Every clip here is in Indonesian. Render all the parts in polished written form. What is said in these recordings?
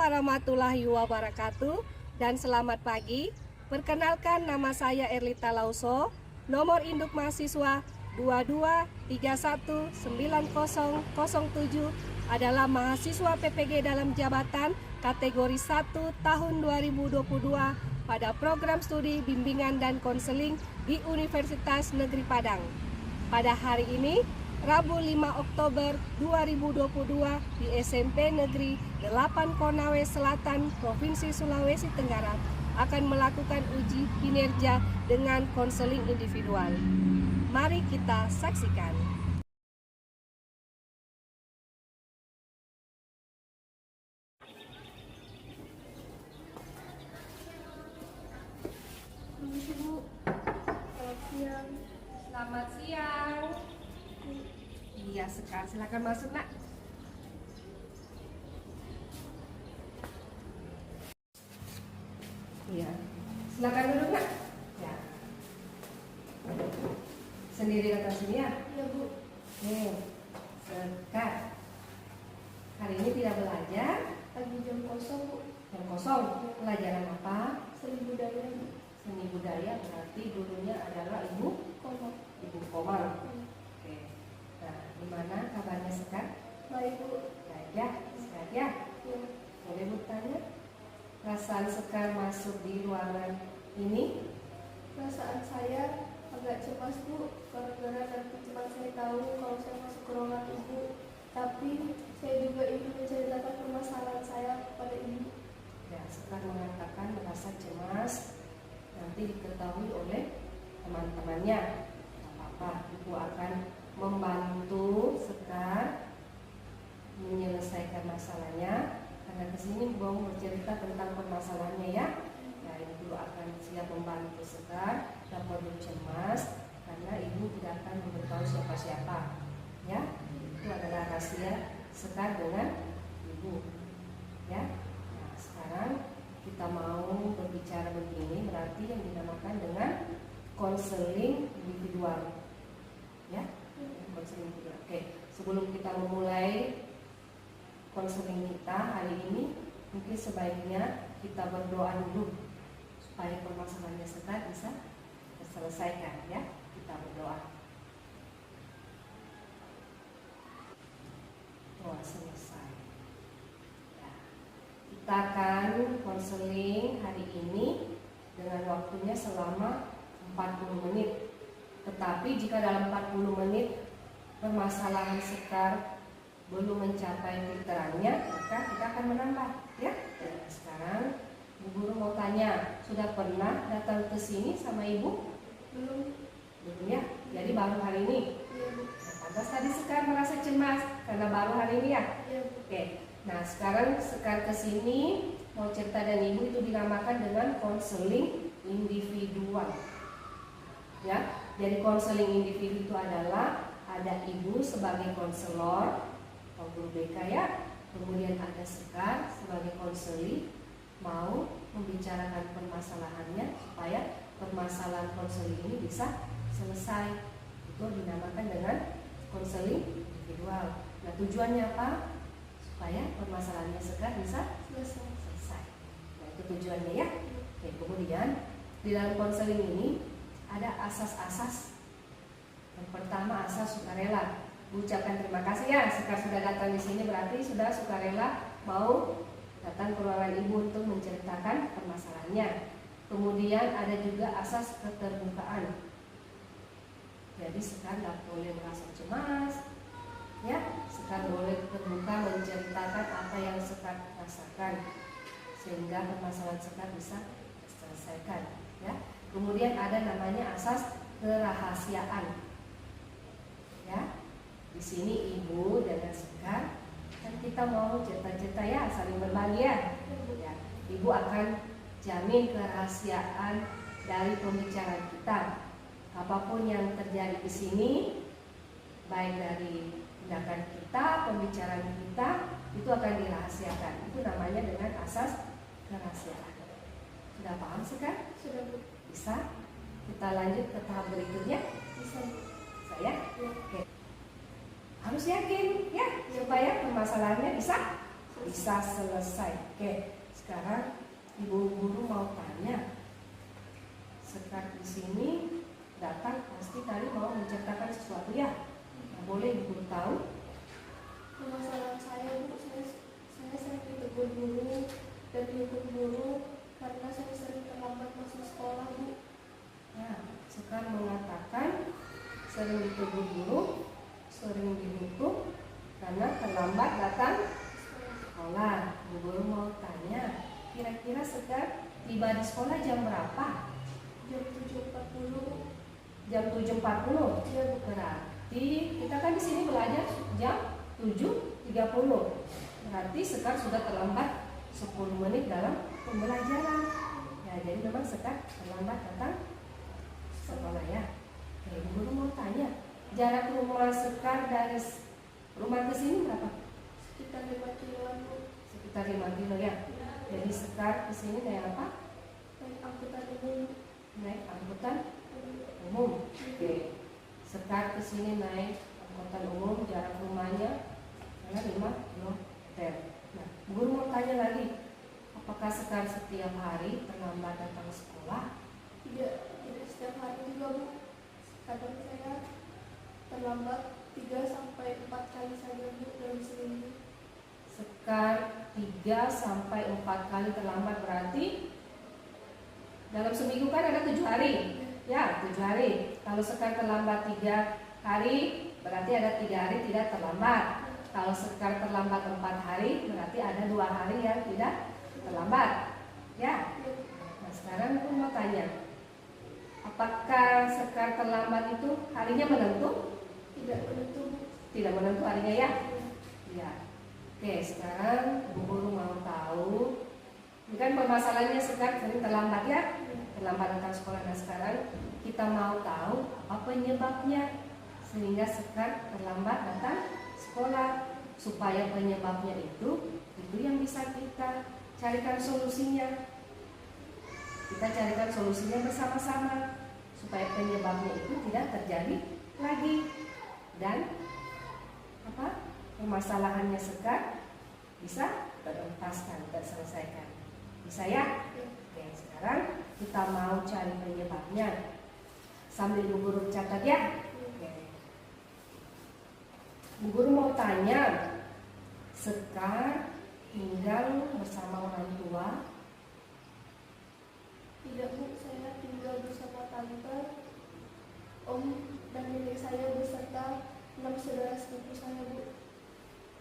warahmatullahi wabarakatuh dan selamat pagi. Perkenalkan, nama saya Erlita Lauso, nomor induk mahasiswa 22319007, adalah mahasiswa PPG dalam jabatan kategori 1 tahun 2022 pada program studi bimbingan dan konseling di Universitas Negeri Padang. Pada hari ini, Rabu 5 Oktober 2022 di SMP Negeri 8 Konawe Selatan, Provinsi Sulawesi Tenggara akan melakukan uji kinerja dengan konseling individual. Mari kita saksikan. Selamat siang. Iya, sekarang silakan masuk, Nak. Iya, silakan duduk, Nak. Ya. Sendiri datang sini ya? Iya, Bu. Nih, Sekar. Hari ini tidak belajar. Lagi jam kosong, Bu. Jam kosong. Pelajaran apa? Seni budaya, Bu. Seni budaya, berarti gurunya adalah Ibu Komang. Oke. Nah, gimana kabarnya Sekar? Baik, Bu. Ya, Sekar ya. Ya. Boleh bertanya? Perasaan Sekar masuk di ruangan ini? Perasaan saya agak cemas, Bu. Gara-gara nanti cuma saya tahu kalau saya masuk ke ruangan Ibu. Tapi saya juga ingin menceritakan permasalahan saya kepada Ibu. Ya, Sekar mengatakan merasa cemas nanti diketahui oleh teman-temannya. Apa-apa, Ibu akan membantu Sekar menyelesaikan masalahnya. Karena kesini mau bercerita tentang permasalahannya ya. Nah, Ibu akan siap membantu Sekar, tak perlu cemas karena Ibu tidak akan memberitahu siapa-siapa. Ya, itu adalah rahasia Sekar dengan Ibu. Ya. Nah, sekarang kita mau berbicara begini, berarti yang dinamakan dengan konseling individual. Ya, konseling individual. Oke, sebelum kita memulai konseling kita hari ini, mungkin sebaiknya kita berdoa dulu supaya permasalahannya Sekar bisa terselesaikan ya. Kita berdoa. Doa selesai. Ya. Kita akan konseling hari ini dengan waktunya selama 40 menit. Tetapi jika dalam 40 menit permasalahan Sekar belum mencapai titik terangnya, maka kita akan menambah ya. Nah, sekarang Bu Guru mau tanya, sudah pernah datang ke sini sama Ibu? Belum. Belum ya? Jadi baru hari ini? Iya, Bu. Nah, pantas tadi Sekar merasa cemas karena baru hari ini ya? Iya, Bu. Oke. Nah, sekarang Sekar ke sini mau cerita dan Ibu itu dinamakan dengan konseling individual. Ya. Jadi konseling individu itu adalah ada Ibu sebagai konselor atau guru BK ya, kemudian ada Sekar sebagai konseli mau membicarakan permasalahannya supaya permasalahan konseli ini bisa selesai. Itu dinamakan dengan konseling individual. Nah, tujuannya apa? Supaya permasalahannya Sekar bisa selesai. Nah, itu tujuannya ya. Oke, kemudian di dalam konseling ini ada asas-asas. Yang pertama, asas sukarela. Ucapkan terima kasih ya, Sekar sudah datang di sini, berarti sudah sukarela mau datang ke ruangan Ibu untuk menceritakan permasalahannya. Kemudian ada juga asas keterbukaan. Jadi Sekar tidak boleh merasa cemas, ya. Sekar boleh terbuka menceritakan apa yang Sekar rasakan, sehingga permasalahan Sekar bisa terselesaikan. Ya. Kemudian ada namanya asas kerahasiaan. Ya. Di sini Ibu dengan Sekar kan kita mau cerita-cerita ya, saling berbagi ya. Ya. Ibu akan jamin kerahasiaan dari pembicaraan kita. Apapun yang terjadi di sini, baik dari tindakan kita, pembicaraan kita, itu akan dirahasiakan. Itu namanya dengan asas kerahasiaan. Sudah paham Sekar? Sudah, Bu. Bisa? Kita lanjut ke tahap berikutnya. Bisa, Bu. Saya? Ya. Oke. Harus yakin ya supaya permasalahannya bisa bisa selesai. Oke, sekarang ibu guru mau tanya. Sekar di sini datang pasti tadi mau menceritakan sesuatu ya. Nah, boleh ibu guru tahu? Permasalahan saya Bu, saya sering ditegur guru dan dihukum guru karena saya sering terlambat masuk sekolah Bu. Ya, Sekar mengatakan sering ditegur guru, sering dihukum karena terlambat datang sekolah. Ibu guru mau tanya, kira-kira Sekar tiba di sekolah jam berapa? Jam 7.40. Jam 7.40. Iya Bu. Berarti kita kan di sini belajar jam 7.30. Berarti Sekar sudah terlambat 10 menit dalam pembelajaran. Ya, jadi memang Sekar terlambat datang sekolah ya. Oke, ibu guru mau tanya, jarak rumah Sekar dari rumah ke sini berapa? Sekitar 5 kiloan Bu. Sekitar 5 kilo ya. Jadi Sekar ke sini naik apa? Naik angkutan umum. Naik angkutan umum. Oke. Sekar ke sini naik angkutan umum, jarak rumahnya 5 km. Nah, guru mau tanya lagi, apakah Sekar setiap hari terlambat datang sekolah? Tidak setiap hari juga Bu. Kadang saya terlambat 3 sampai 4 kali saja Bu dalam seminggu. Sekar 3 sampai 4 kali terlambat, berarti dalam seminggu kan ada 7 hari. Ya, 7 hari. Kalau Sekar terlambat 3 hari, berarti ada 3 hari tidak terlambat. Kalau Sekar terlambat 4 hari, berarti ada 2 hari yang tidak terlambat. Ya. Nah, sekarang aku mau tanya, apakah Sekar terlambat itu harinya menentu? Tidak menentu Bu. Tidak menentu harinya ya? Ya. Oke, sekarang Bu Guru mau tahu. Ini kan permasalahannya Sekar sering terlambat ya? Terlambat datang sekolah. Nah, sekarang kita mau tahu apa penyebabnya sehingga Sekar terlambat datang sekolah. Supaya penyebabnya itu yang bisa kita carikan solusinya. Kita carikan solusinya bersama-sama supaya penyebabnya itu tidak terjadi lagi dan permasalahannya Sekar bisa terentaskan, terselesaikan. Bisa ya? Oke, sekarang kita mau cari penyebabnya. Sambil Bu Guru catat ya. Oke. Bu Guru mau tanya, Sekar tinggal bersama orang tua? Tidak Bu, saya tinggal bersama tante, om, dan nenek saya beserta 6 saudara sepupu saya Bu.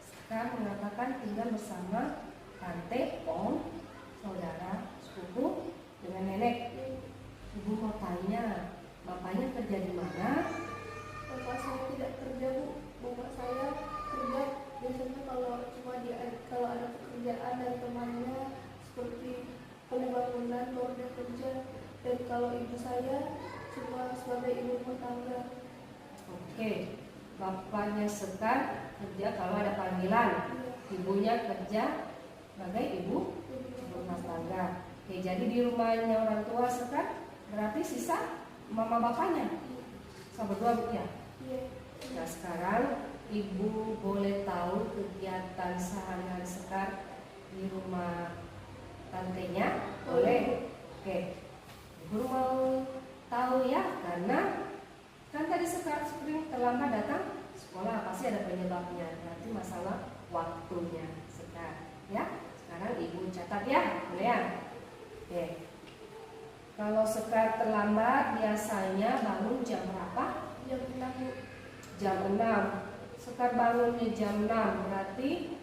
Sekar mengatakan tinggal bersama tante, om, saudara, sepupu, dengan nenek. Ibu mau tanya, bapaknya kerja di mana? Bapak saya tidak kerja Bu. Bapak saya kerja biasanya kalau ada pekerjaan dari temannya seperti pembangunan baru dia kerja. Dan kalau ibu saya cuma sebagai ibu rumah tangga. Oke, bapaknya Sekar kerja kalau ada panggilan, ibunya kerja sebagai ibu rumah tangga. Oke, jadi di rumahnya orang tua Sekar berarti sisa mama bapaknya. Sama berdua ya. Nah, sekarang ibu boleh tahu kegiatan sehari-hari Sekar di rumah tantenya? Boleh. Oke. Ibu mau tahu ya, karena kan tadi Sekar sering terlambat datang sekolah, pasti ada penyebabnya. Berarti masalah waktunya Sekar. Ya. Sekarang ibu catat ya, boleh ya? Oke. Kalau Sekar terlambat biasanya bangun jam berapa? Jam 6 Bu. Jam 6. Sekar bangunnya jam 6, berarti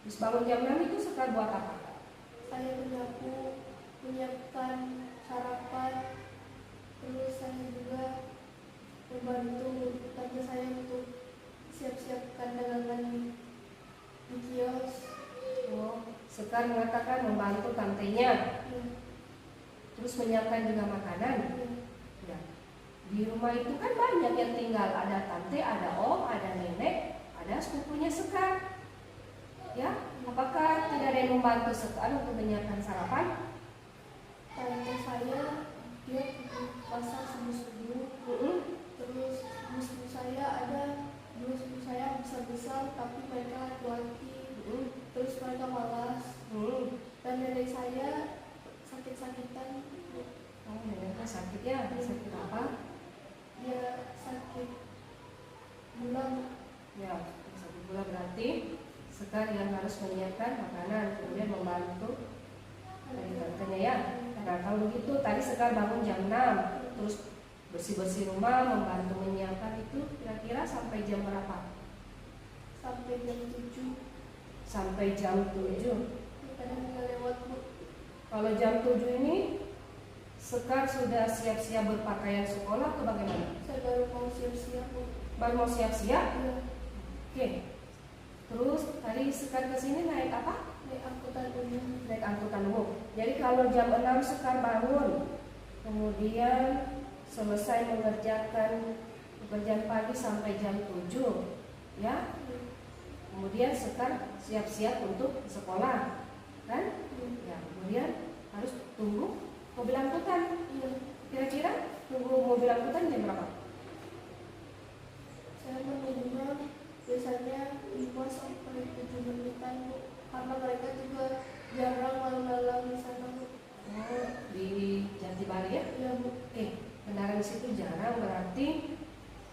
habis bangun jam 6 itu Sekar buat apa? Saya menyapu, menyiapkan sarapan, terus saya juga membantu tante saya untuk siap-siapkan dagangan di kios. Oh, Sekar mengatakan membantu tantenya, terus menyiapkan juga makanan. Ya. Di rumah itu kan banyak yang tinggal, ada tante, ada om, ada nenek, ada sepupunya Sekar. Ya, apakah tidak ada yang membantu Sekar untuk menyiapkan sarapan? Tante saya dia masak subuh-subuh. Terus ibu saya ada dua ibu saya besar-besar tapi mereka laki-laki. Terus mereka Sekar yang harus menyiapkan makanan, kemudian membantu tantenya ya. Nah kalau begitu tadi Sekar bangun jam 6, terus bersih-bersih rumah, membantu menyiapkan itu kira-kira sampai jam berapa? Sampai jam 7. Sampai jam 7. Kadang nggak lewat Bu. Kalau jam 7 ini Sekar sudah siap-siap berpakaian sekolah atau bagaimana? Saya baru mau siap-siap Bu. Baru mau siap-siap? Iya. Oke. Terus tadi Sekar ke sini naik apa? Naik angkutan umum. Naik angkutan umum. Jadi kalau jam 6 Sekar bangun, kemudian selesai mengerjakan pekerjaan pagi sampai jam 7, ya. Kemudian Sekar siap-siap untuk sekolah, kan? Ya, kemudian harus tunggu mobil angkutan. Iya. Kira-kira tunggu mobil angkutan jam berapa? Saya menunggunya biasanya 5 sampai 7 menitan Bu. Karena mereka juga jarang malam-malam di sana Bu. Oh, di Jatibari ya? Iya Bu. Kendaraan di situ jarang, berarti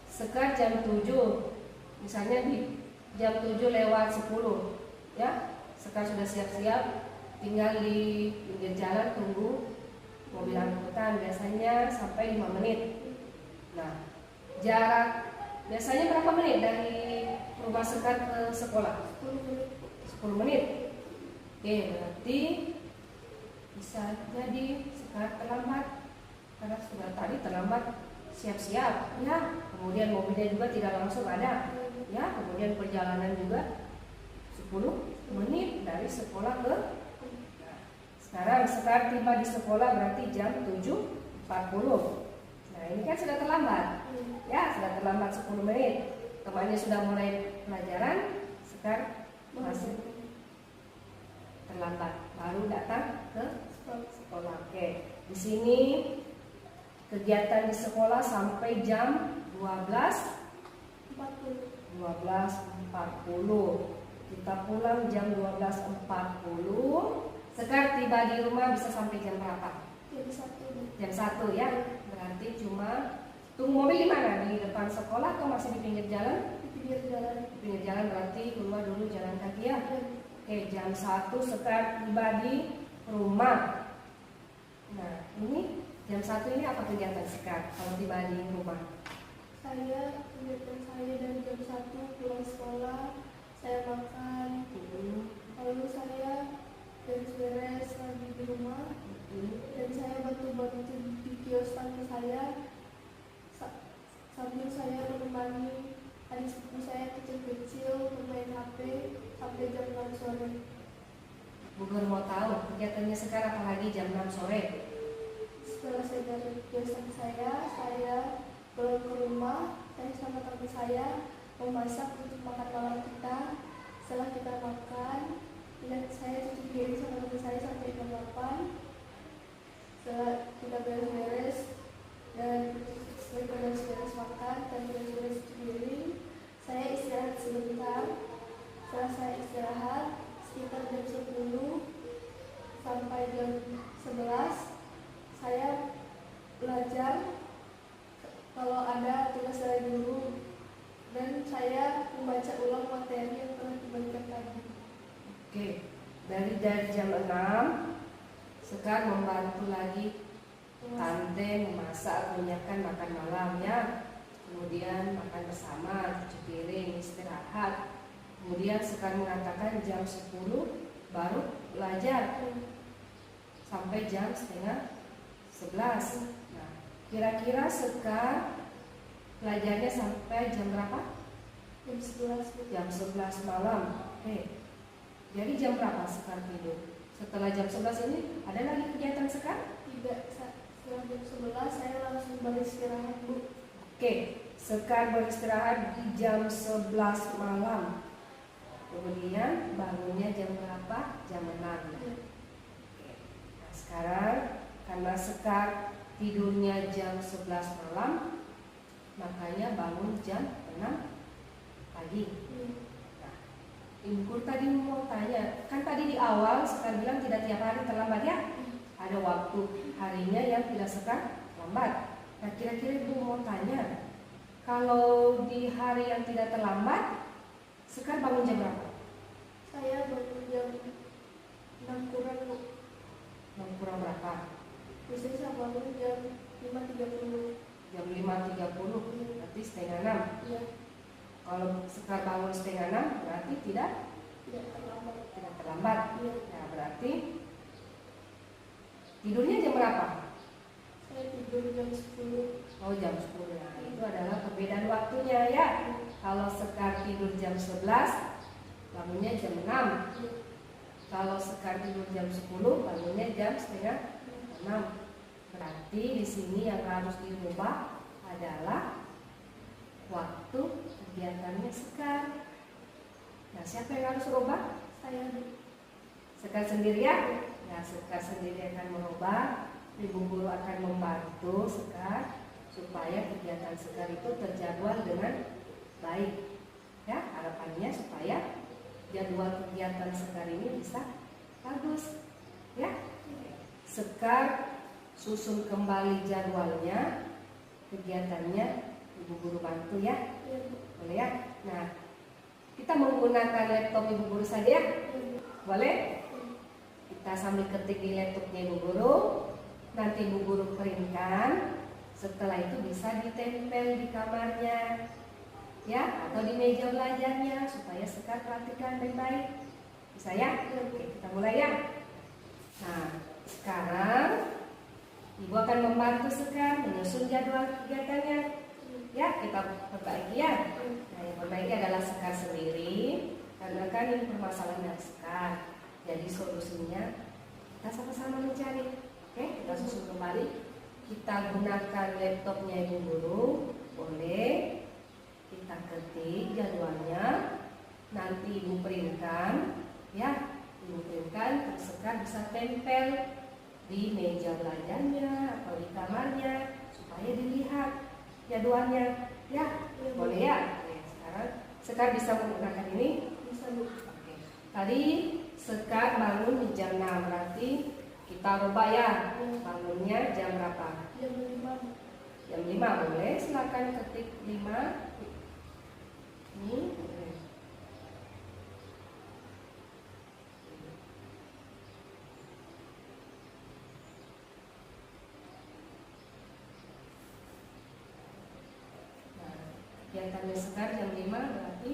Sekar jam 7. Misalnya di jam 7 lewat 10, ya. Sekar sudah siap-siap, tinggal di pinggir jalan tunggu mobil angkutan, biasanya sampai 5 menit. Nah, jarak biasanya berapa menit dari rumah Sekar ke sekolah? 10 menit Bu. 10 menit. Oke, berarti bisa jadi Sekar terlambat karena sudah tadi terlambat siap-siap, ya. Kemudian mobilnya juga tidak langsung ada, ya. Kemudian perjalanan juga 10 menit dari sekolah ke. Sekarang Sekar tiba di sekolah berarti jam 7.40. Nah ini kan sudah terlambat, ya, sudah terlambat 10 menit. Temannya sudah mulai pelajaran, Sekar masih terlambat, baru datang ke sekolah. Oke, di sini kegiatan di sekolah sampai jam 12.40. Kita pulang jam 12.40. Sekar tiba di rumah bisa sampai jam berapa? Jam 1. Jam 1 ya. Berarti cuma tunggu mobil di mana? Di depan sekolah atau masih di pinggir jalan? Di pinggir jalan. Di pinggir jalan berarti keluar dulu jalan kaki ya. Iya. Oke, jam 1 Sekar tiba di rumah. Nah, ini jam 1 ini apa kegiatan Sekar kalau tiba di rumah? Kegiatan saya dari jam 1 pulang sekolah, saya makan, lalu saya beres-beres lagi di rumah, dan saya bantu-bantu di kios tante saya sambil saya menemani adik sepupu saya kecil-kecil bermain HP sampai jam 6 sore. Bu Guru mau tahu kegiatannya Sekar apa lagi jam 6 sore? Setelah saya dari kios tante saya pulang ke rumah, saya sama tante saya memasak untuk makan malam kita. Setelah kita makan, dan saya cuci piring sama tante saya sampai jam 8. Setelah kita beres-beres dan setelah beres-beres makan dan beres-beres cuci piring, saya istirahat sebentar. Setelah saya istirahat sekitar jam 10 sampai jam 11, saya belajar kalau ada tugas dari guru, dan saya membaca ulang materi yang telah diberikan tadi. Oke, dari jam 6 Sekar membantu lagi tante memasak, menyiapkan makan malam ya. Kemudian makan bersama, cuci piring, istirahat. Kemudian Sekar mengatakan jam 10 baru belajar sampai jam setengah 11. Nah, kira-kira Sekar belajarnya sampai jam berapa? Jam 11. Jam 11 malam. Oke. Jadi jam berapa Sekar tidur? Setelah jam 11 ini ada lagi kegiatan Sekar? Tidak, setelah jam 11 saya langsung beristirahat Bu. Oke, Sekar beristirahat di jam 11 malam. Kemudian bangunnya jam berapa? Jam 6. Ya. Oke. Nah, sekarang karena Sekar tidurnya jam 11 malam, makanya bangun jam 6 pagi. Nah, Ibu Guru tadi mau tanya, kan tadi di awal Sekar bilang tidak tiap hari terlambat ya? Ada waktu harinya yang tidak Sekar lambat. Nah, kira-kira Ibu mau tanya, kalau di hari yang tidak terlambat, Sekar bangun jam berapa? Saya bangun jam 6 kurang Bu. 6 kurang berapa? Biasanya saya bangun jam 5.30. Jam 5.30, berarti setengah 6. Iya, Kalau Sekar bangun setengah 6 berarti tidak tidak terlambat. terlambat. Iya, Nah, berarti tidurnya jam berapa? saya tidur jam 10. Oh, jam 10. Nah, itu adalah perbedaan waktunya ya. Kalau Sekar tidur jam 11, bangunnya jam 6. Iya, Kalau Sekar tidur jam 10, bangunnya jam setengah 6. Berarti di sini yang harus dirubah adalah waktu kegiatannya Sekar. Nah, siapa yang harus rubah? saya Bu. Sekar sendiri ya? Nah, Sekar sendiri akan merubah. Ibu guru akan membantu Sekar supaya kegiatan Sekar itu terjadwal dengan baik. Ya, harapannya supaya jadwal kegiatan Sekar ini bisa bagus. Ya, Sekar susun kembali jadwalnya, kegiatannya ibu guru bantu ya. Iya Bu. Boleh ya? Nah, kita menggunakan laptop ibu guru saja ya? Iya Bu. Boleh? Kita sambil ketik di laptopnya ibu guru, nanti ibu guru printkan. Setelah itu bisa ditempel di kamarnya ya, atau di meja belajarnya supaya Sekar perhatikan baik-baik. Bisa ya? Oke, kita mulai ya. Nah, sekarang ibu akan membantu Sekar menyusun jadwal kegiatannya. Ya, kita perbaiki ya. Nah, yang perbaiki adalah Sekar sendiri, karena kan ini permasalahan dari Sekar. Jadi solusinya kita sama-sama mencari. Oke, kita susun kembali. Kita gunakan laptopnya ibu guru, boleh. Kita ketik jadwalnya, nanti ibu printkan, ya. Ibu printkan, terus Sekar bisa tempel di meja belajarnya atau di kamarnya supaya dilihat jadwalnya, ya. Boleh ya. Oke, sekarang Sekar bisa menggunakan ini. Bisa Bu. Oke. Tadi Sekar bangun di jam 6, berarti kita rubah ya. Bangunnya jam berapa? Jam 5 Bu. Jam 5 boleh, silakan ketik 5. Ini boleh. Nah, kegiatannya Sekar jam 5 berarti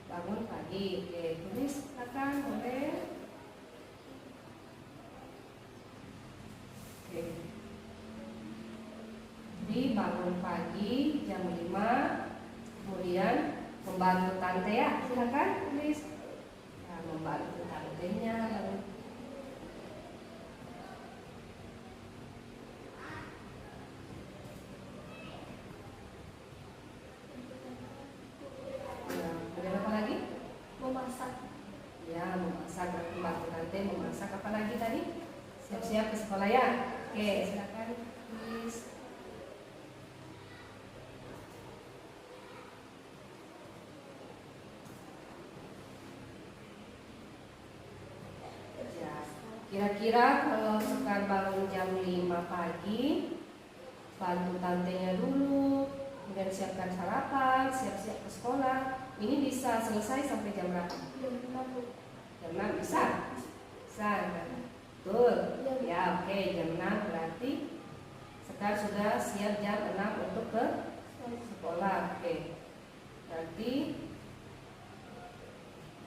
bangun pagi. Oke, tulis silakan boleh. Oke. Jadi bangun pagi jam 5, kemudian membantu tante ya, silakan tulis. Nah, membantu tantenya lalu ya, kemudian apa lagi? Memasak. Ya, memasak, membantu tante memasak. Apa lagi tadi? Siap-siap ke sekolah ya. Oke, silakan tulis. Ya, kira-kira kalau Sekar bangun jam 5 pagi, bantu tantenya dulu, kemudian siapkan sarapan, siap-siap ke sekolah. Ini bisa selesai sampai jam berapa? Jam 6 Bu. Jam 6 bisa? Bisa, kan? Betul. Iya Bu. Ya, oke, jam 6 berarti Sekar sudah siap jam 6 untuk ke sekolah. Oke. Berarti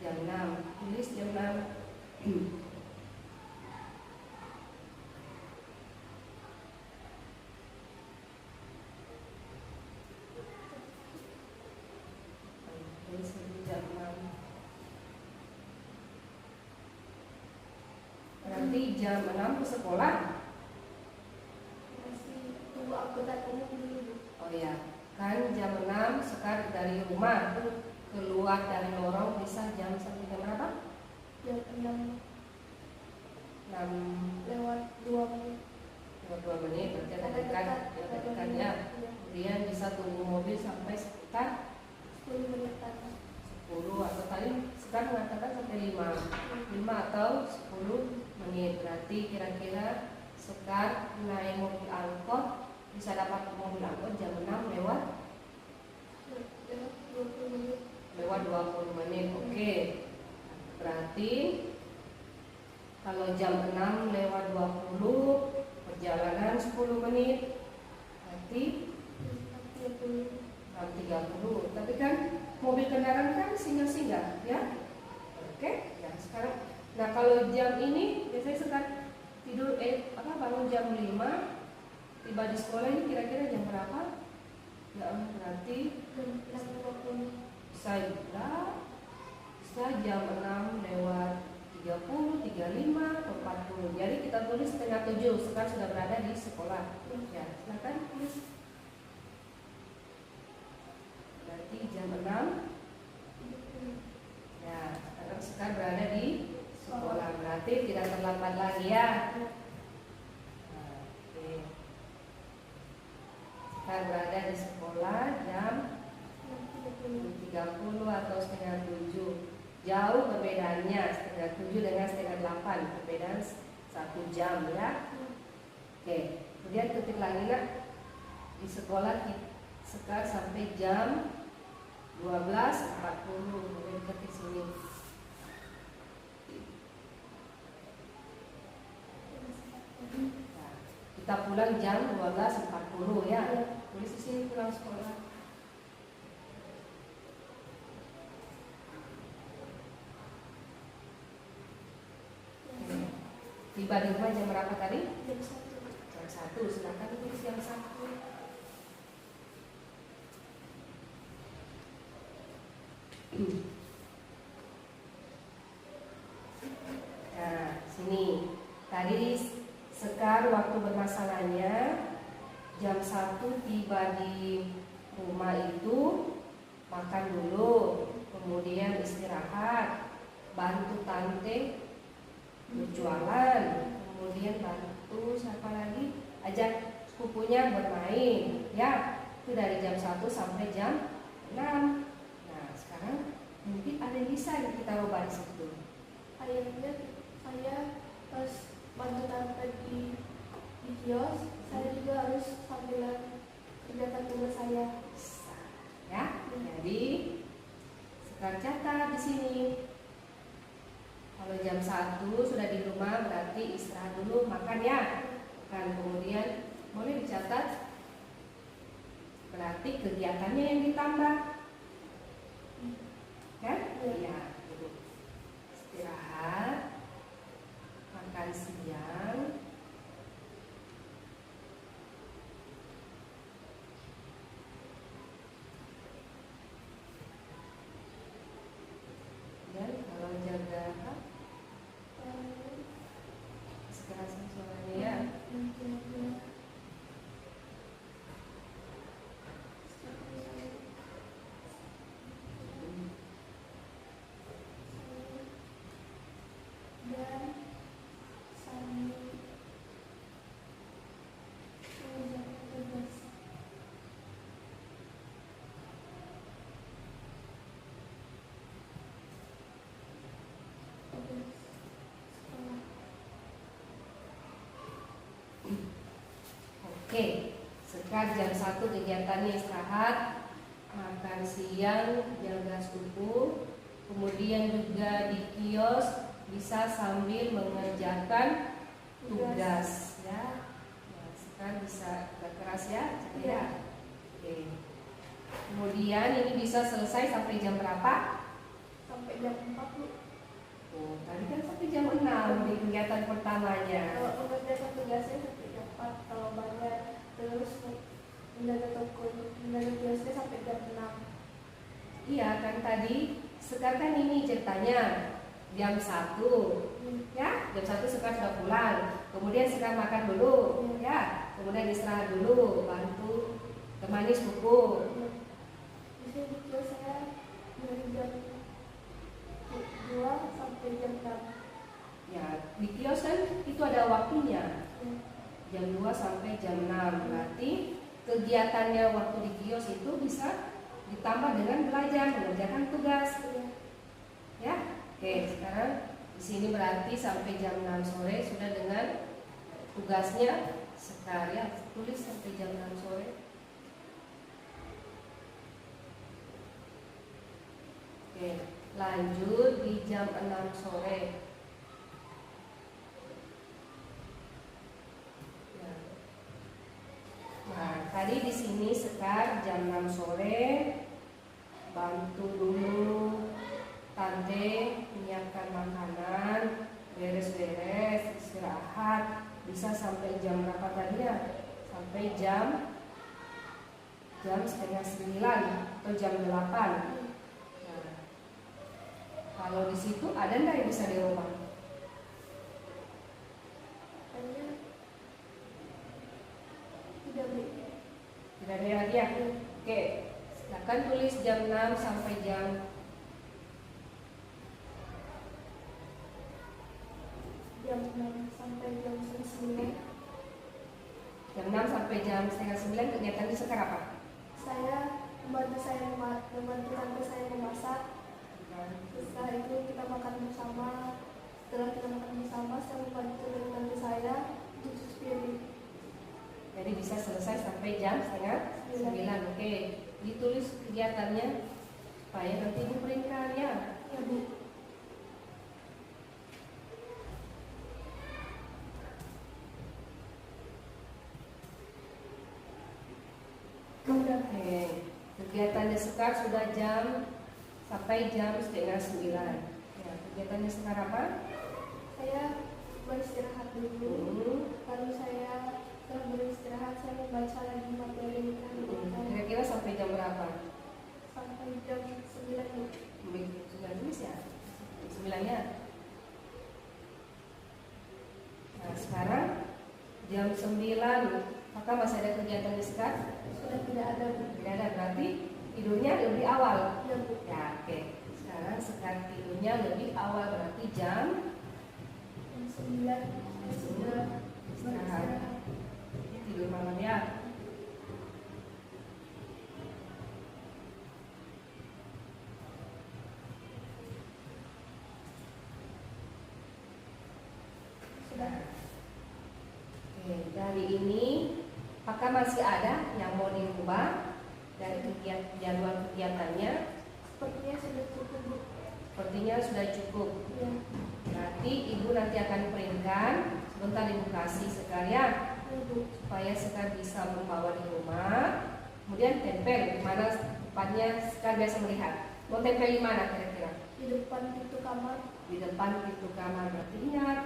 jam 6. Tulis jam 6. Tulis jam 6. Berarti jam 6 ke sekolah. Masih tunggu angkutan umum dulu Bu. Oh ya, kan jam 6 Sekar dari rumah keluar dari lorong bisa jam sampai jam berapa? Jam 6 6 lewat 2 menit. 2 menit berarti ada dekat ya. Kemudian bisa tunggu mobil sampai sekitar 10 menitan. 10 atau tadi Sekar mengatakan sampai 5 atau 10 menit. Berarti kira-kira Sekar naik mobil angkot bisa dapat mobil angkot jam 6 lewat Lewat 20 menit. lewat 20 menit. Oke. Berarti kalau jam 6 lewat 20 perjalanan 10 menit, berarti 6.30. Tapi kan mobil kendaraan kan singgah-singgah ya. Oke, ya sekarang. Nah kalau jam ini biasanya sekarang tidur bangun jam 5, tiba di sekolah ini kira-kira jam berapa? Ya berarti bisa jam 6 lewat 30, 35, 40. Jadi kita tulis setengah 7. Sekarang sudah berada di sekolah. Ya, silakan tulis. Berarti jam 6. Ya, sekarang berada di sekolah. Berarti tidak terlambat lagi ya. Nah, oke. Sekarang berada di sekolah jam 30 atau setengah 7. Jauh perbedaannya, setengah 7 dengan setengah 8, perbedaan 1 jam ya. Oke, kemudian ketik lagi nak, di sekolah sekarang sampai jam 12.40. Kemudian ketik sini. Nah, kita pulang jam 12.40 ya. Tulis di sini pulang sekolah. Tiba di rumah jam berapa tadi? Jam 1. Jam 1, silakan tulis jam 1. Nah, sini. Tadi Sekar waktu bermasalahnya jam 1 tiba di rumah itu makan dulu, kemudian istirahat, bantu tante berjualan, kemudian bantu siapa lagi, ajak sepupunya bermain ya. Itu dari jam 1 sampai jam 6. Nah sekarang mungkin ada yang bisa kita ubah di situ. Akhirnya saya pas bantu tante di kios, saya juga harus sambilan kerjakan tugas saya. Ya, jadi sekarang catat di sini. Kalau jam 1 sudah di rumah berarti istirahat dulu, makan ya. Makan, kemudian boleh dicatat berarti kegiatannya yang ditambah. Kan? Iya. Istirahat, makan siang, dan kalau jaga kekerasan suaranya ya. Oke, sekarang jam 1 kegiatannya istirahat, makan siang, jaga sepupu, kemudian juga di kios bisa sambil mengerjakan tugas ya. Nah, sekarang bisa agak keras ya, ya. Oke. Kemudian ini bisa selesai sampai jam berapa? Sampai jam 4 Bu. Oh, tadi kan sampai jam 6 di kegiatan pertamanya. Kalau mengerjakan tugasnya sampai jam 4, kalau banyak terus menjaga toko, menjaga kiosnya sampai jam 6. Iya kan tadi sekarang kan ini ceritanya jam 1 ya, jam 1 sekarang sudah pulang, kemudian sekarang makan dulu ya, kemudian istirahat dulu, bantu temani sepupu. Di sini di kios saya dari jam 2 sampai jam 6. Ya, di kios kan itu ada waktunya. Jam 2 sampai jam 6. Berarti kegiatannya waktu di kios itu bisa ditambah dengan belajar, mengerjakan tugas. Ya. Oke, sekarang di sini berarti sampai jam 6 sore sudah dengan tugasnya Sekar ya. Tulis sampai jam 6 sore. Oke. lanjut di jam 6 sore. Nah, tadi di sini Sekar jam 6 sore bantu dulu Tante menyiapkan makanan, beres-beres, istirahat. Bisa sampai jam berapa tadi ya? Sampai jam setengah 9 atau jam 8. Nah, kalau di situ ada nggak yang bisa di rumah? Tidak ada lagi ya? Oke, silakan tulis jam 6 sampai jam jam 6 sampai jam 9. jam 6 sampai jam setengah 9 kegiatannya Sekar apa? Saya membantu tante saya memasak. Setelah itu kita makan bersama. Setelah kita makan bersama, saya membantu dengan tante saya untuk cuci piring. Jadi bisa selesai sampai jam setengah 9. Oke, ditulis kegiatannya supaya nanti Ibu printkan ya. Ya Bu. Oke, kegiatannya Sekar sudah sampai jam setengah 9. Ya, kegiatannya Sekar apa? Saya beristirahat dulu. Lalu saya setelah beristirahat saya membaca lagi materi yang telah diberikan. Kira-kira sampai jam berapa? Sampai jam 9 Bu. 9 tulis ya? 9-nya. Nah, sekarang jam 9. Apakah masih ada kegiatan di Sekar? Sudah tidak ada Bu. Tidak ada, berarti tidurnya lebih awal. Ya Bu. Ya, oke. Sekarang Sekar tidurnya lebih awal, berarti jam 9 sudah beristirahat. Tidur malam ya. Sudah. Oke, dari ini apakah masih ada yang mau dirubah dari jadwal kegiatannya? Sepertinya sudah cukup Bu. Sepertinya sudah cukup. Ya. Berarti Ibu nanti akan printkan. Sebentar Ibu kasih Sekar ya, Ya Bu. supaya Sekar bisa membawa di rumah. Kemudian tempel di mana tempatnya Sekar biasa melihat. Mau tempel di mana kira-kira? Di depan pintu kamar. Di depan pintu kamar. Berarti ingat,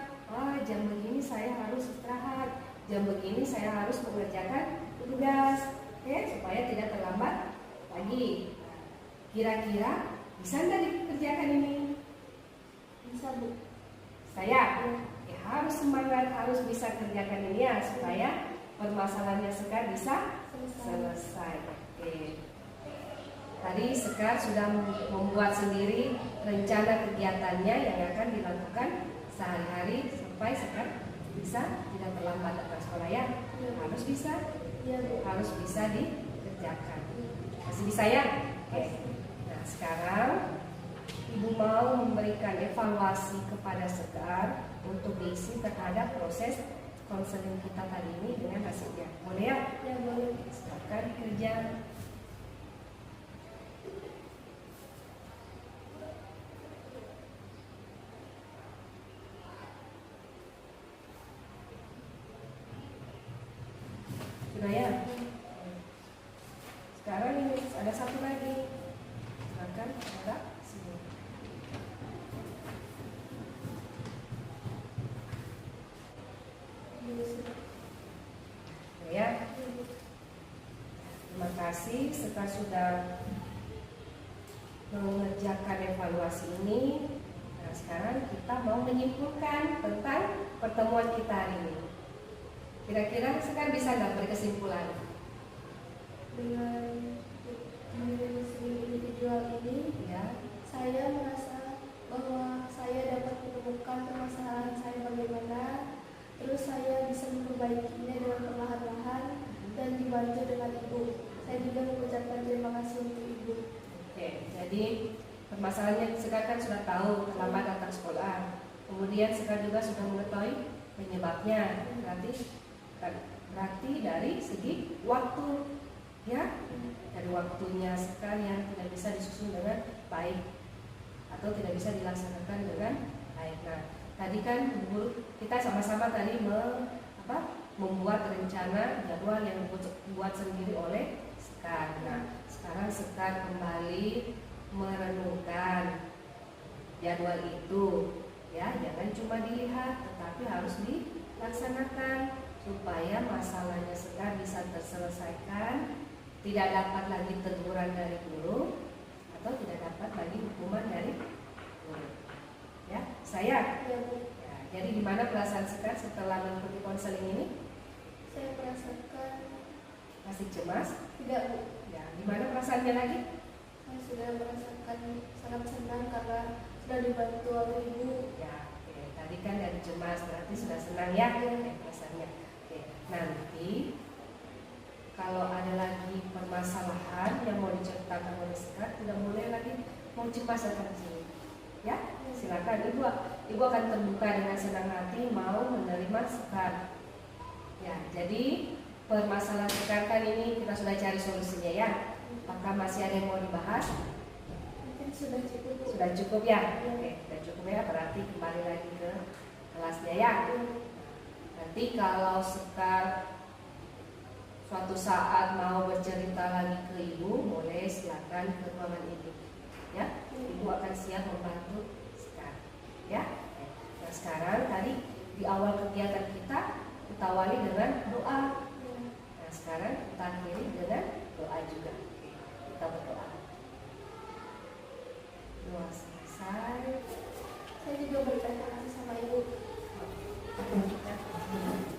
jam begini saya harus istirahat, jam begini saya harus mengerjakan tugas, oke, supaya tidak terlambat lagi. Kira-kira bisa nggak dikerjakan ini? Bisa Bu. Saya ya, harus semangat, harus bisa kerjakan ini ya, supaya permasalahannya Sekar bisa selesai. Oke. Tadi Sekar sudah membuat sendiri rencana kegiatannya yang akan dilakukan sehari-hari supaya Sekar bisa tidak terlambat datang sekolah ya. Harus bisa, Ya Bu. harus bisa dikerjakan. Masih bisa ya? Oke. Nah, sekarang Ibu mau memberikan evaluasi kepada Sekar untuk diisi terhadap proses konseling kita tadi ini dengan hasilnya. Boleh ya? Ya boleh. Silakan kerja. Sudah ya? Sekarang ini ada satu lagi. Silakan ada sini. Ya. Terima kasih Sekar sudah mengerjakan evaluasi ini. Nah, sekarang kita mau menyimpulkan tentang pertemuan kita hari ini. Kira-kira Sekar bisa nggak berkesimpulan? Dengan konseling individual ini, Ya. saya merasa bahwa saya dapat menemukan permasalahan saya bagaimana, terus saya bisa memperbaikinya dengan perlahan-lahan dan dibantu dengan Ibu. Saya juga mengucapkan terima kasih untuk Ibu. Oke, jadi permasalahannya Sekar kan sudah tahu terlambat datang sekolah. Kemudian Sekar juga sudah mengetahui penyebabnya. Berarti dari segi waktu, ya, dari waktunya Sekar yang tidak bisa disusun dengan baik. atau tidak bisa dilaksanakan dengan baik. Nah, tadi kan kita sama-sama tadi membuat rencana jadwal yang dibuat sendiri oleh Sekar. Nah, sekarang Sekar kembali merenungkan jadwal itu, ya, jangan cuma dilihat, tetapi harus dilaksanakan supaya masalahnya Sekar bisa terselesaikan, tidak dapat lagi teguran dari guru atau tidak dapat lagi hukuman dari guru. Ya, saya. Ya, Bu. Ya, jadi di mana perasaan Sekar setelah mengikuti konseling ini? Saya merasakan Masih cemas? tidak, Bu. Ya, di mana perasaannya lagi? Saya sudah merasakan sangat senang karena sudah dibantu oleh Ibu. Ya, oke. Tadi kan dari cemas berarti sudah senang ya, perasaannya. Oke, nanti kalau ada lagi permasalahan yang mau diceritakan oleh Sekar, tidak boleh lagi mau cemas datang ke sini. Ya, silakan ibu akan terbuka dengan senang hati mau menerima Sekar. Ya, jadi permasalahan Sekar kan ini kita sudah cari solusinya ya. Apakah masih ada yang mau dibahas? Mungkin sudah cukup, Bu. Sudah cukup ya? Oke, sudah cukup ya. Berarti kembali lagi ke kelasnya ya. Nanti kalau Sekar suatu saat mau bercerita lagi ke ibu, boleh silakan ke ruangan ibu. Ya, ibu akan siap membantu Sekar. Ya. Nah, sekarang tadi di awal kegiatan kita awali dengan doa. Nah, sekarang kita akhiri dengan doa juga. Oke, kita berdoa. Doa selesai. Saya juga berterima kasih sama Ibu. Oke.